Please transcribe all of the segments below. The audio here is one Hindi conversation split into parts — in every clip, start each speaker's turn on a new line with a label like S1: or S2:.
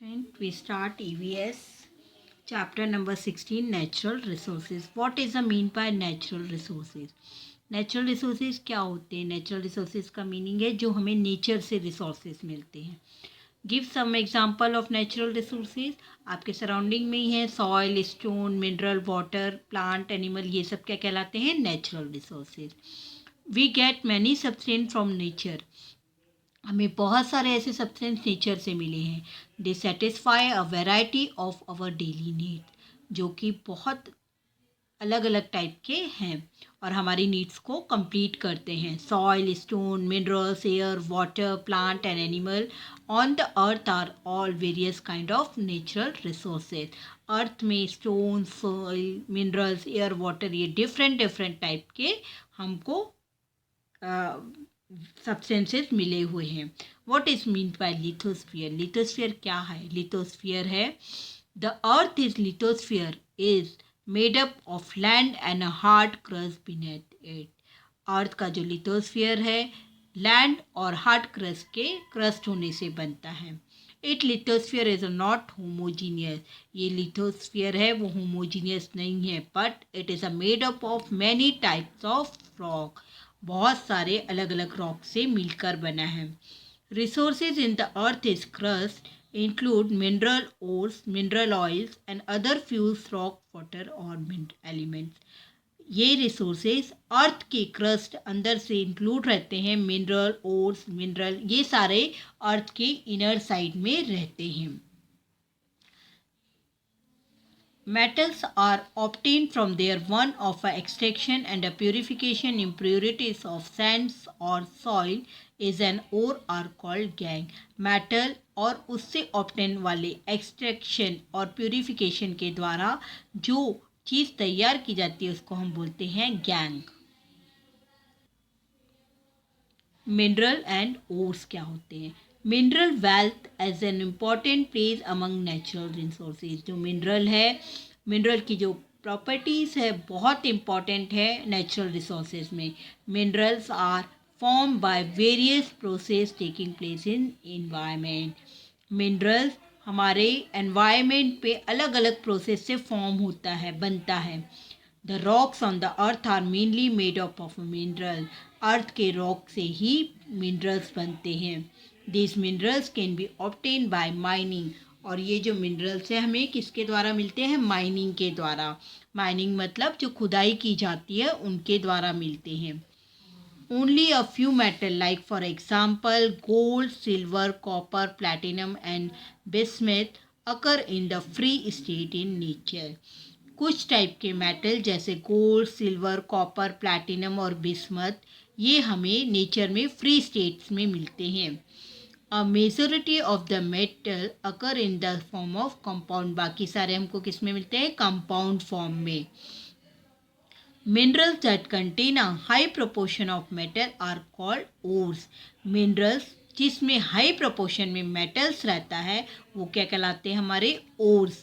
S1: And we start EVS chapter number 16, natural resources. What is the mean by natural resources? Natural resources क्या होते हैं? नेचुरल रिसोर्सेज का मीनिंग है जो हमें नेचर से रिसोर्सेज मिलते हैं. Give some example of natural resources. आपके सराउंडिंग में ही है soil, stone, mineral, water, plant, animal, ये सब क्या कहलाते हैं? Natural resources. We get many substance from nature. हमें बहुत सारे ऐसे सब्सटेंस नेचर से मिले हैं. They satisfy a variety of our daily need, जो कि बहुत अलग अलग टाइप के हैं और हमारी नीड्स को कंप्लीट करते हैं. Soil, stone, minerals, air, water, plant and animal on the earth are all various kind of natural resources. Earth में stone, soil, minerals, air, water, ये डिफरेंट टाइप के हमको सब्सटेंसेस मिले हुए हैं. What is mean by lithosphere? Lithosphere क्या है? लिथोस्फीयर है the earth is lithosphere is made up of land and a hard crust beneath it. Earth का जो लिथोस्फीयर है लैंड और हार्ड क्रस्ट के क्रस्ट होने से बनता है. It lithosphere is not homogeneous. ये लिथोस्फीयर है वो होमोजीनियस नहीं है, but it is a made up of many types of rock. बहुत सारे अलग अलग रॉक से मिलकर बना है. Resources in the earth is crust include mineral ores, mineral oils and other fuels, rock, water और elements. ये रिसोर्सेज अर्थ के क्रस्ट अंदर से इंक्लूड रहते हैं. मिनरल ओर्स, मिनरल, ये सारे अर्थ के इनर साइड में रहते हैं. Metals are obtained from their one of a extraction and a purification. Impurities of sands or soil is an ore are called gangue. Metal और उससे ऑप्टेन वाले एक्सट्रैक्शन और प्यूरिफिकेशन के द्वारा जो चीज़ तैयार की जाती है उसको हम बोलते हैं गैंग. मिनरल एंड ओर्स क्या होते हैं? Mineral wealth as an important place among natural resources. जो मिनरल है, मिनरल की जो प्रॉपर्टीज़ है बहुत इम्पॉर्टेंट है नेचुरल रिसोर्सेज में. Minerals are form by various process taking place in environment. Minerals हमारे एनवायरनमेंट पे अलग अलग प्रोसेस से फॉर्म होता है, बनता है. The rocks on the earth are mainly made up of mineral. अर्थ के रॉक से ही मिनरल्स बनते हैं. These minerals can be obtained by mining. और ये जो मिनरल्स हैं हमें किसके द्वारा मिलते हैं? माइनिंग के द्वारा. माइनिंग मतलब जो खुदाई की जाती है उनके द्वारा मिलते हैं. Only a few metal like for example gold, silver, copper, platinum and bismuth occur in the free state in nature. कुछ टाइप के मेटल जैसे गोल्ड, सिल्वर, कॉपर, प्लैटिनम और बिस्मथ ये हमें नेचर में फ्री स्टेट्स में मिलते हैं. A majority of the metal occur in the form of compound. बाकी सारे हमको किस में मिलते हैं? कंपाउंड फॉर्म में. Minerals that contain a high proportion of metal are called ores. Minerals जिसमें हाई प्रोपोर्शन में मेटल्स रहता है वो क्या कहलाते हैं? हमारे ओर्स.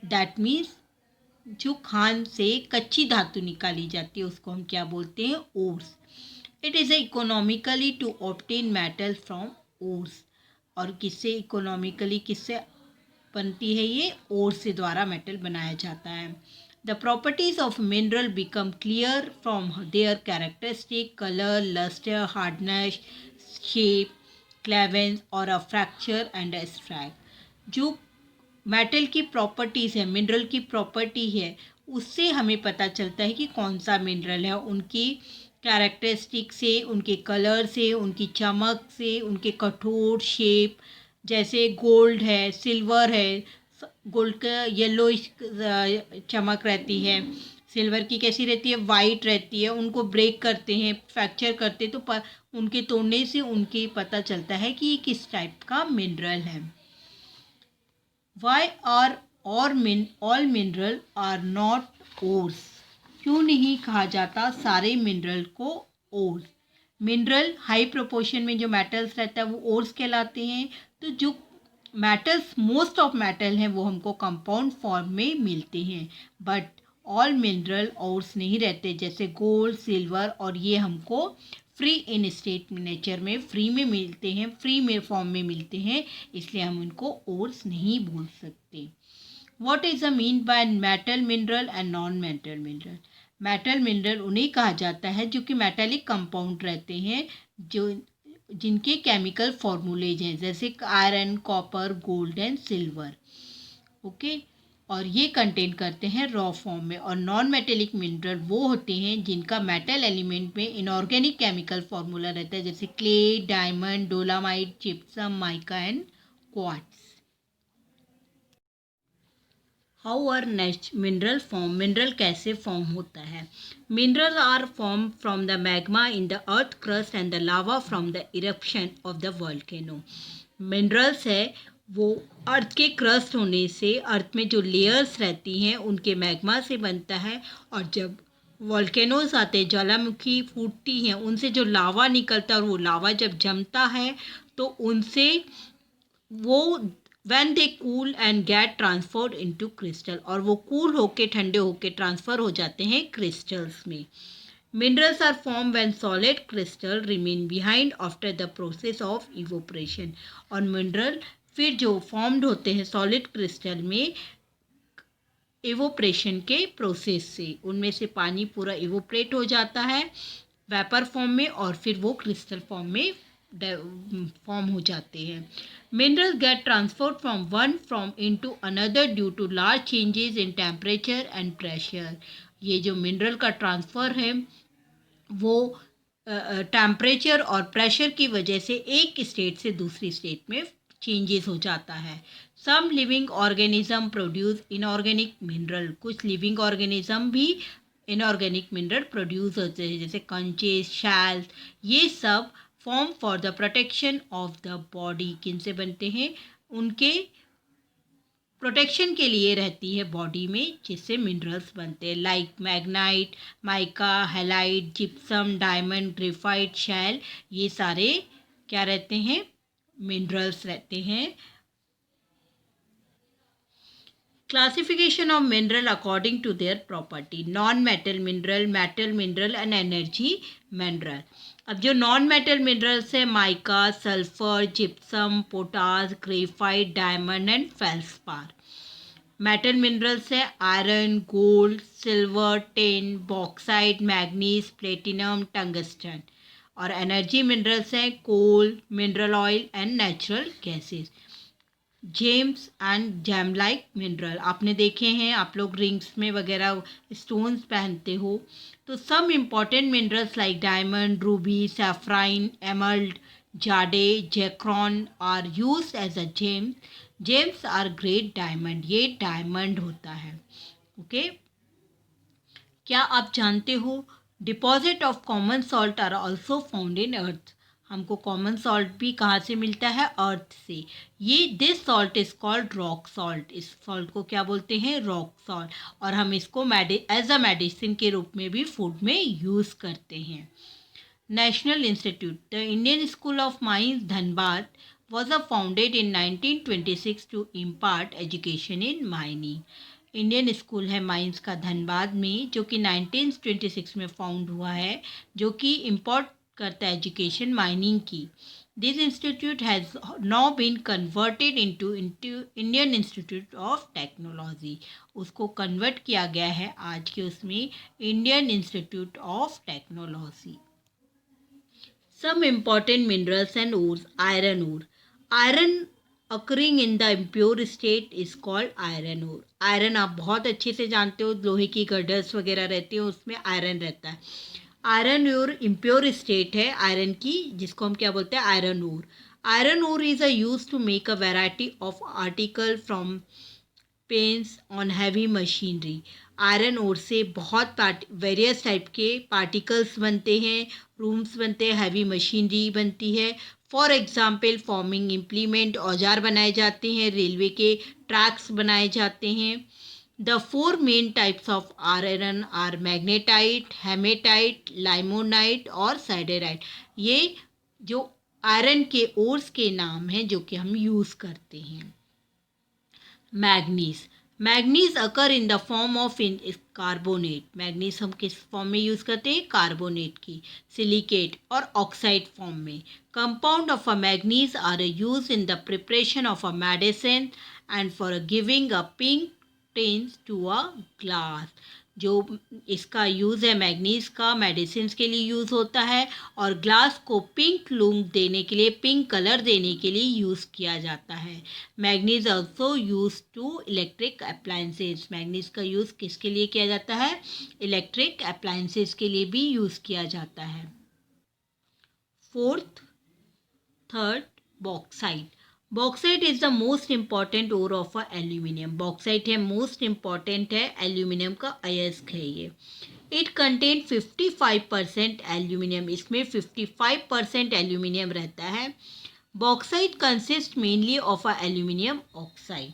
S1: दैट मीन्स जो खान से कच्ची धातु निकाली जाती है उसको हम क्या बोलते हैं? Ores. It is economically to obtain metal from ores. और किससे इकोनॉमिकली किससे बनती है? ये ओर्स से द्वारा मेटल बनाया जाता है. The properties of mineral become clear from their characteristic, colour, lustre, hardness, shape, cleavage और अ फ्रैक्चर एंड अ स्ट्रैक. जो मेटल की प्रॉपर्टीज़ है, मिनरल की प्रॉपर्टी है, उससे हमें पता चलता है कि कौन सा मिनरल है. उनकी कैरेक्टरिस्टिक से, उनके कलर से, उनकी चमक से, उनके कठोर शेप. जैसे गोल्ड है, सिल्वर है, गोल्ड का येलो चमक रहती है, सिल्वर की कैसी रहती है? वाइट रहती है. उनको ब्रेक करते हैं, फ्रैक्चर करते हैं तो उनके तोड़ने से उनके पता चलता है कि ये किस टाइप का मिनरल है. Why are all mineral are not ores? क्यों नहीं कहा जाता सारे मिनरल को ओर्स? मिनरल हाई प्रोपोर्शन में जो मेटल्स रहता है वो ओर्स कहलाते हैं. तो जो मेटल्स, मोस्ट ऑफ मेटल हैं वो हमको कंपाउंड फॉर्म में मिलते हैं, बट ऑल मिनरल ओर्स नहीं रहते. जैसे गोल्ड, सिल्वर और ये हमको फ्री इन स्टेट नेचर में फ्री में मिलते हैं, फ्री में फॉर्म में मिलते हैं, इसलिए हम उनको ओर्स नहीं बोल सकते। What is the mean by metal mineral and non-metal mineral? Metal mineral उन्हें कहा जाता है जो कि मेटेलिक कंपाउंड रहते हैं, जो जिनके केमिकल फॉर्मूलेज हैं, जैसे iron, copper, gold and silver. Okay, और ये कंटेन करते हैं रॉ फॉर्म में। और नॉन मेटेलिक मिनरल वो होते हैं जिनका मेटल एलिमेंट में इनऑर्गेनिक केमिकल फॉर्मूला रहता है, जैसे clay, diamond, dolomite, gypsum, mica and quartz. How are mineral form, mineral कैसे फॉर्म होता है? Mineral are form from the magma in the earth crust and the lava from the eruption of the volcano. Minerals है वो अर्थ के क्रस्ट होने से, अर्थ में जो लेयर्स रहती हैं उनके मैग्मा से बनता है, और जब वोल्केनोज आते हैं, ज्वालामुखी फूटती हैं, उनसे जो लावा निकलता है और वो लावा जब जमता है तो उनसे वो when they cool and get transferred into crystal, और वो कूल होके, ठंडे होके ट्रांसफ़र हो जाते हैं क्रिस्टल्स में। Minerals are form when solid crystal remain behind after the process of evaporation, और मिनरल फिर जो फॉर्म्ड होते हैं सॉलिड क्रिस्टल में इवोपरेशन के प्रोसेस से, उनमें से पानी पूरा इवोपरेट हो जाता है वेपर फॉर्म में, और फिर वो क्रिस्टल फॉर्म में फॉर्म हो जाते हैं। Minerals get transferred from one form into another due to large changes in temperature and pressure. ये जो मिनरल का ट्रांसफ़र है वो टेम्परेचर और प्रेशर की वजह से एक स्टेट से दूसरी स्टेट में चेंजेस हो जाता है। Some living organism produce inorganic mineral, कुछ लिविंग ऑर्गेनिज्म भी इनऑर्गेनिक मिनरल प्रोड्यूस होते हैं, जैसे कंचेस, शैल्स, ये सब form for the protection of the body. किन से बनते हैं? उनके प्रोटेक्शन के लिए रहती है बॉडी में, जिससे मिनरल्स बनते हैं, like magnetite, mica, halite, gypsum, diamond, graphite, shale, ये सारे क्या रहते हैं? मिनरल्स रहते हैं। Classification of mineral according to their property, non metal mineral, metal mineral and energy mineral. अब जो नॉन मेटल मिनरल्स है, mica, sulphur, gypsum, potash, graphite, diamond and feldspar. Metal minerals है iron, gold, silver, tin, bauxite, manganese, platinum, tungsten. और एनर्जी मिनरल्स हैं coal, mineral oil and natural gases. James and jam like mineral, आपने देखे हैं, आप लोग रिंग्स में वगैरह स्टोन्स पहनते हो, तो some important minerals like diamond, ruby, sapphire, emerald, jade, zircon are used as a gem. Gems are great diamond, ये डायमंड होता है। ओके, क्या आप जानते हो deposit of common salt are also found in earth. हमको कॉमन सॉल्ट भी कहाँ से मिलता है? अर्थ से। ये this salt is called rock salt, इस सॉल्ट को क्या बोलते हैं? Rock salt. और हम इसको एज अ मेडिसिन के रूप में भी फूड में यूज़ करते हैं। National institute, the Indian school of mines Dhanbad was founded in 1926 to impart education in mining. Indian school है माइंस का धनबाद में, जो कि 1926 में फाउंड हुआ है, जो कि इम्पोर्ट करता है एजुकेशन माइनिंग की। This institute has now been converted into Indian Institute of Technology. उसको कन्वर्ट किया गया है आज के उसमें Indian Institute of Technology. Some important minerals and ores, iron ore. Iron occurring in the impure state is called iron ore. Iron आप बहुत अच्छे से जानते हो, लोहे की गर्डर्स वगैरह रहती हैं, उसमें आयरन रहता है। आयरन ओर इम्प्योर स्टेट है आयरन की, जिसको हम क्या बोलते हैं? Iron ore. Iron ore is a use to make a variety of article from pens on heavy machinery. Iron ore से बहुत वेरियस टाइप के पार्टिकल्स बनते हैं, रूम्स बनते हैं, हैवी मशीनरी बनती है। फॉर एग्जाम्पल फॉर्मिंग इम्प्लीमेंट, औजार बनाए जाते हैं, रेलवे के ट्रैक्स बनाए जाते हैं। The four main types of iron are magnetite, haematite, limonite और साइडेराइट। ये जो आयरन के ओर्स के नाम हैं जो कि हम यूज़ करते हैं। Manganese, manganese occur in the form of in carbonate, manganese हम किस फॉर्म में यूज़ करते हैं, कार्बोनेट की, सिलिकेट और ऑक्साइड फॉर्म में। Compound of a manganese are use in the preparation of a medicine and for giving a pink tint to a glass. जो इसका यूज़ है मैग्नीज का, मेडिसिन के लिए यूज़ होता है और ग्लास को पिंक लुक देने के लिए, पिंक कलर देने के लिए यूज़ किया जाता है। Manganese also use to electric appliances, manganese का यूज़ किसके लिए किया जाता है, इलेक्ट्रिक अप्लायंसेज के लिए भी यूज़ किया जाता है। Third, bauxite. Bauxite is the most important ore of a aluminium, bauxite है मोस्ट इम्पॉर्टेंट है, एल्यूमिनियम का अयस्क है ये। इट कंटेन 55% एल्यूमिनियम, इसमें 55% एल्यूमिनियम रहता है। Bauxite consist mainly of a aluminium oxide,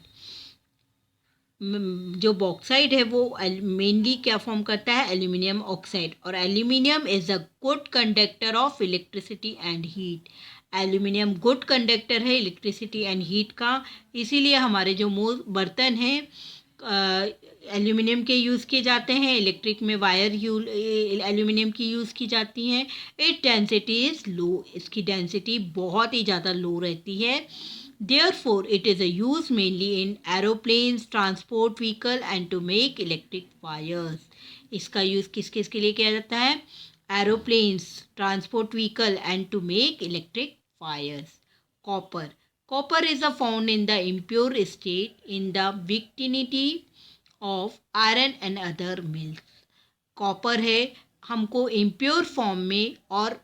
S1: जो बॉक्साइड है वो मेनली क्या फॉर्म करता है, एल्यूमिनियम ऑक्साइड। और aluminium is a good conductor of electricity and heat, aluminium good conductor है इलेक्ट्रिसिटी एंड हीट का, इसीलिए हमारे जो बर्तन हैं एल्यूमिनियम के यूज़ किए जाते हैं, इलेक्ट्रिक में वायर एल्यूमिनियम की यूज़ की जाती हैं। इट डेंसिटी इज़ लो, इसकी डेंसिटी बहुत ही ज़्यादा लो रहती है। Therefore, it is used mainly in aeroplanes, transport vehicle and to make electric wires. इसका यूज़ किस किस के लिए किया जाता है, aeroplanes, transport vehicle and to make electric wires. Copper, copper is found in the impure state in the vicinity of iron and other metals. Copper है हमको इम्प्योर फॉर्म में और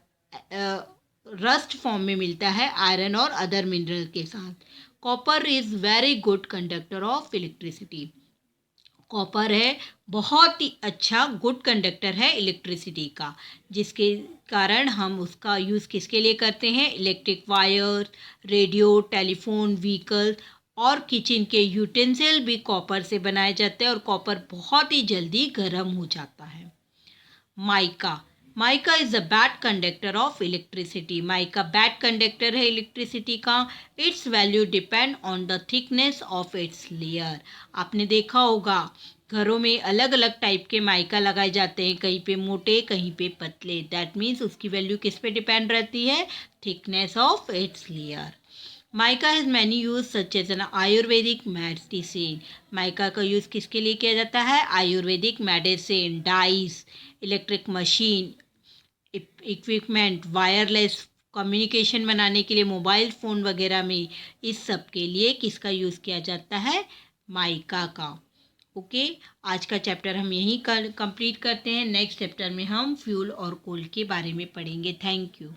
S1: रस्ट फॉर्म में मिलता है आयरन और अदर मिनरल के साथ। Copper is very good conductor of electricity, copper है बहुत ही अच्छा गुड कंडक्टर है इलेक्ट्रिसिटी का, जिसके कारण हम उसका यूज़ किसके लिए करते हैं, electric wire, radio, telephone, vehicle और किचन के यूटेंसिल भी कॉपर से बनाए जाते हैं और कॉपर बहुत ही जल्दी गर्म हो जाता है। Mica, mica is a bad conductor of electricity, mica bad conductor है इलेक्ट्रिसिटी का। It's value depend on the thickness of its layer, आपने देखा होगा घरों में अलग अलग टाइप के माइका लगाए जाते हैं, कहीं पे मोटे कहीं पे पतले, दैट मीन्स उसकी वैल्यू किस पे डिपेंड रहती है, thickness of its layer. Mica has many use such as an Ayurvedic medicine, mica का यूज़ किसके लिए किया जाता है, Ayurvedic medicine, dyes, electric machine, equipment, wireless communication बनाने के लिए, मोबाइल फ़ोन वगैरह में, इस सब के लिए किसका यूज़ किया जाता है, माइका का। ओके, आज का चैप्टर हम यहीं कंप्लीट करते हैं। नेक्स्ट चैप्टर में हम फ्यूल और कोल के बारे में पढ़ेंगे। Thank you.